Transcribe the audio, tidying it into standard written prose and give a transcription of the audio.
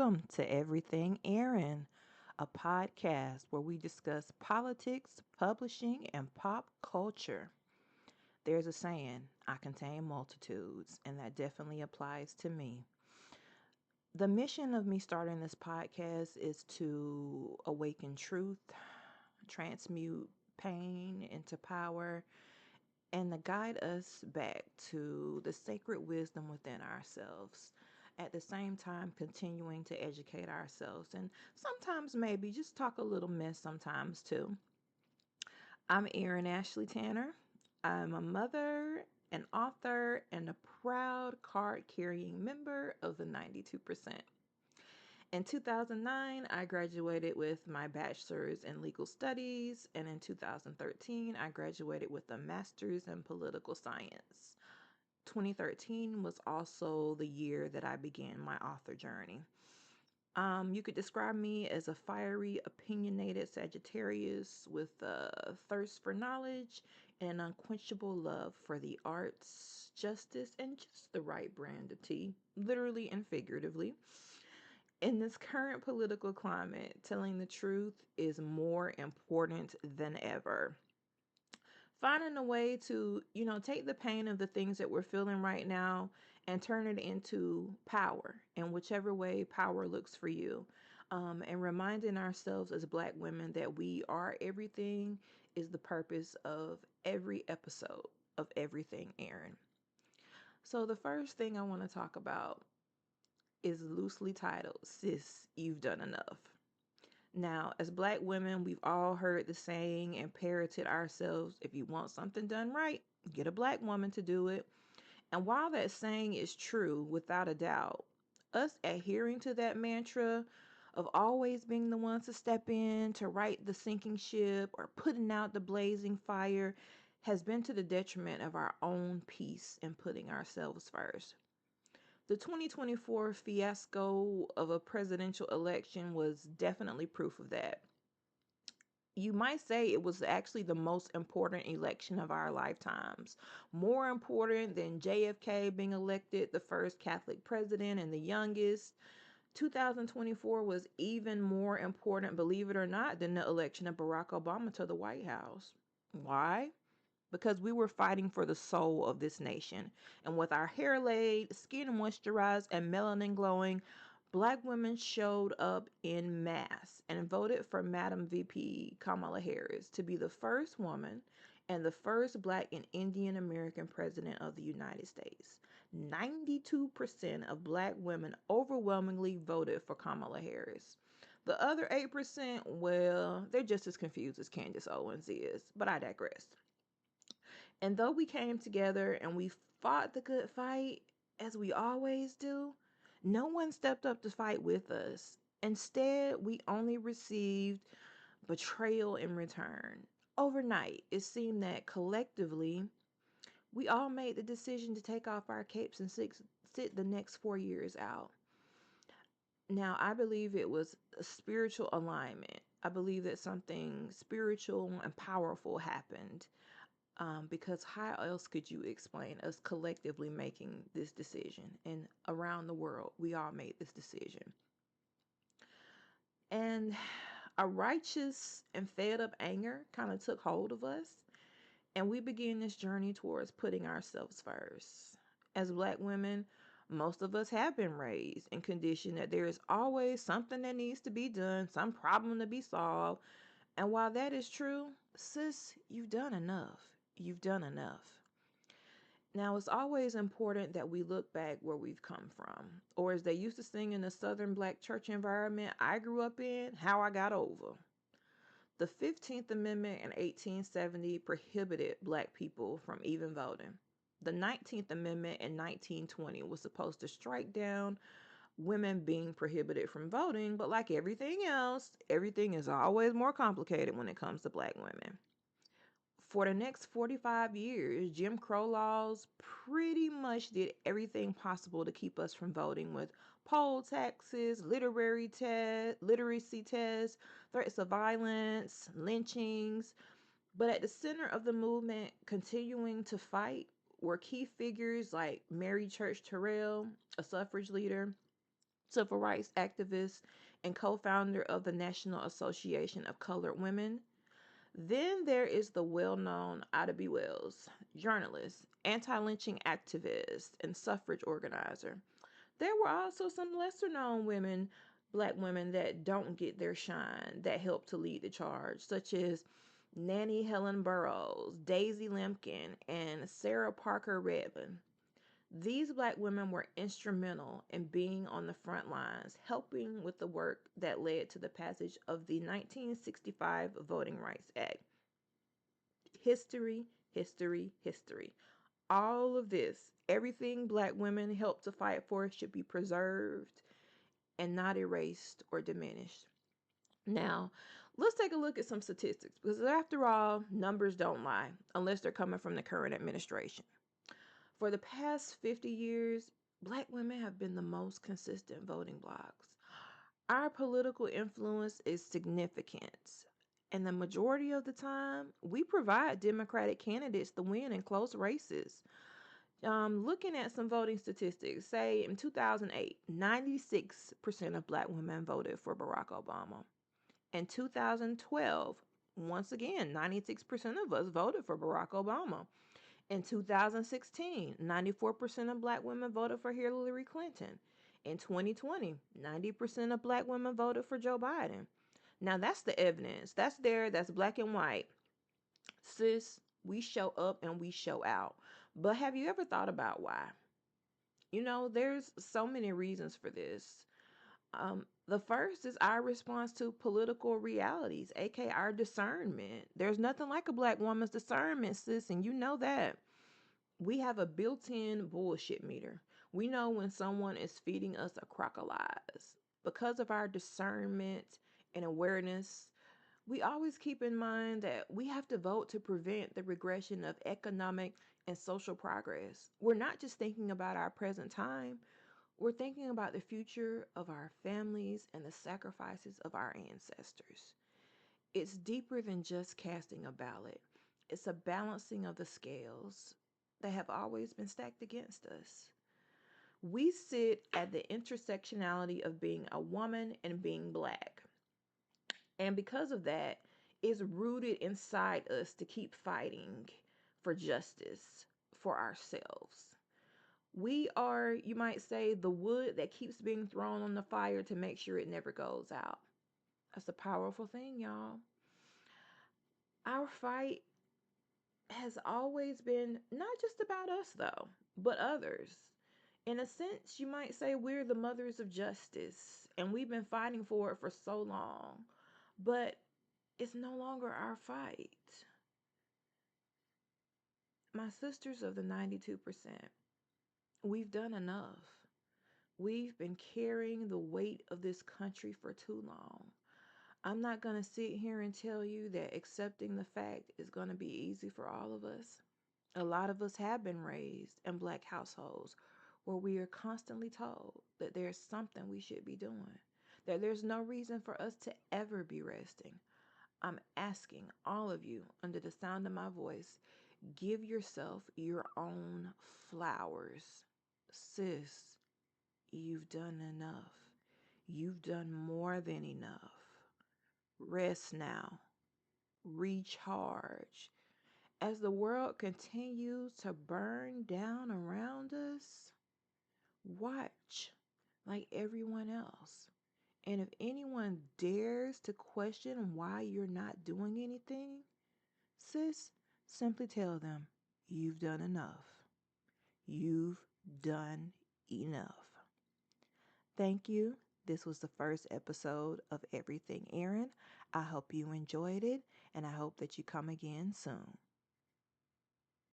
welcome to Everything Erin, a podcast where we discuss politics, publishing, and pop culture. There's a saying, I contain multitudes, and that definitely applies to me. The mission of me starting this podcast is to awaken truth, transmute pain into power, and to guide us back to the sacred wisdom within ourselves. At the same time, continuing to educate ourselves and sometimes maybe just talk a little mess sometimes too. I'm Erin Ashley Tanner. I'm a mother, an author, and a proud card carrying member of the 92%. In 2009, I graduated with my bachelor's in legal studies, and in 2013, I graduated with a master's in political science. 2013 was also the year that I began my author journey. You could describe me as a fiery, opinionated Sagittarius with a thirst for knowledge and an unquenchable love for the arts, justice, and just the right brand of tea, literally and figuratively. In this current political climate, telling the truth is more important than ever. Finding a way to, take the pain of the things that we're feeling right now and turn it into power in whichever way power looks for you. And reminding ourselves as Black women that we are everything is the purpose of every episode of Everything Erin. So the first thing I want to talk about is loosely titled, Sis, You've Done Enough. Now, as Black women, we've all heard the saying and parroted ourselves, if you want something done right, get a Black woman to do it. And while that saying is true, without a doubt, us adhering to that mantra of always being the ones to step in to right the sinking ship or putting out the blazing fire has been to the detriment of our own peace and putting ourselves first. The 2024 fiasco of a presidential election was definitely proof of that. You might say it was actually the most important election of our lifetimes. More important than JFK being elected the first Catholic president and the youngest. 2024 was even more important, believe it or not, than the election of Barack Obama to the White House. Why? Because we were fighting for the soul of this nation. And with our hair laid, skin moisturized, and melanin glowing, Black women showed up in mass and voted for Madam VP Kamala Harris to be the first woman and the first Black and Indian American president of the United States. 92% of Black women overwhelmingly voted for Kamala Harris. The other 8%, well, they're just as confused as Candace Owens is, but I digress. And though we came together and we fought the good fight, as we always do, no one stepped up to fight with us. Instead, we only received betrayal in return. Overnight, it seemed that collectively, we all made the decision to take off our capes and sit the next 4 years out. Now, I believe it was a spiritual alignment. I believe that something spiritual and powerful happened. Because how else could you explain us collectively making this decision? And around the world, we all made this decision. And a righteous and fed up anger kind of took hold of us. And we began this journey towards putting ourselves first. As Black women, most of us have been raised and conditioned that there is always something that needs to be done, some problem to be solved. And while that is true, sis, you've done enough. You've done enough. Now, it's always important that we look back where we've come from. Or as they used to sing in the Southern Black church environment I grew up in, how I got over. The 15th Amendment in 1870 prohibited Black people from even voting. The 19th Amendment in 1920 was supposed to strike down women being prohibited from voting, but like everything else, everything is always more complicated when it comes to Black women. For the next 45 years, Jim Crow laws pretty much did everything possible to keep us from voting with poll taxes, literacy tests, threats of violence, lynchings. But at the center of the movement, continuing to fight, were key figures like Mary Church Terrell, a suffrage leader, civil rights activist, and co founder of the National Association of Colored Women. Then there is the well known Ida B. Wells, journalist, anti lynching activist, and suffrage organizer. There were also some lesser known women, black women, that don't get their shine that helped to lead the charge, such as Nanny Helen Burroughs, Daisy Lemkin, and Sarah Parker Redmond. These black women were instrumental in being on the front lines, helping with the work that led to the passage of the 1965 Voting Rights Act. History, history, history. All of this, everything black women helped to fight for, should be preserved and not erased or diminished. Now, let's take a look at some statistics because, after all, numbers don't lie unless they're coming from the current administration. For the past 50 years, black women have been the most consistent voting blocs. Our political influence is significant, and the majority of the time, we provide Democratic candidates the win in close races. Looking at some voting statistics, say in 2008, 96% of black women voted for Barack Obama. In 2012, once again, 96% of us voted for Barack Obama. In 2016, 94% of black women voted for Hillary Clinton. In 2020, 90% of black women voted for Joe Biden. Now that's the evidence. That's there, that's black and white. Sis, we show up and we show out. But have you ever thought about why? There's so many reasons for this. The first is our response to political realities, aka our discernment. There's nothing like a black woman's discernment, sis, and you know that. We have a built in bullshit meter. We know when someone is feeding us a crock of lies. Because of our discernment and awareness, we always keep in mind that we have to vote to prevent the regression of economic and social progress. We're not just thinking about our present time, we're thinking about the future of our families and the sacrifices of our ancestors. It's deeper than just casting a ballot, it's a balancing of the scales that have always been stacked against us. We sit at the intersectionality of being a woman and being black. And because of that, it's rooted inside us to keep fighting for justice for ourselves. We are, you might say, the wood that keeps being thrown on the fire to make sure it never goes out. That's a powerful thing, y'all. Our fight has always been not just about us, though, but others. In a sense, you might say we're the mothers of justice, and we've been fighting for it for so long. But it's no longer our fight. My sisters of the 92%, we've done enough. We've been carrying the weight of this country for too long. I'm not going to sit here and tell you that accepting the fact is going to be easy for all of us. A lot of us have been raised in black households where we are constantly told that there's something we should be doing, that there's no reason for us to ever be resting. I'm asking all of you, under the sound of my voice, give yourself your own flowers. Sis, you've done enough. You've done more than enough. Rest now. Recharge. As the world continues to burn down around us, watch like everyone else. And if anyone dares to question why you're not doing anything, sis, simply tell them you've done enough. You've done enough. Thank you. This was the first episode of Everything Erin. I hope you enjoyed it, and I hope that you come again soon.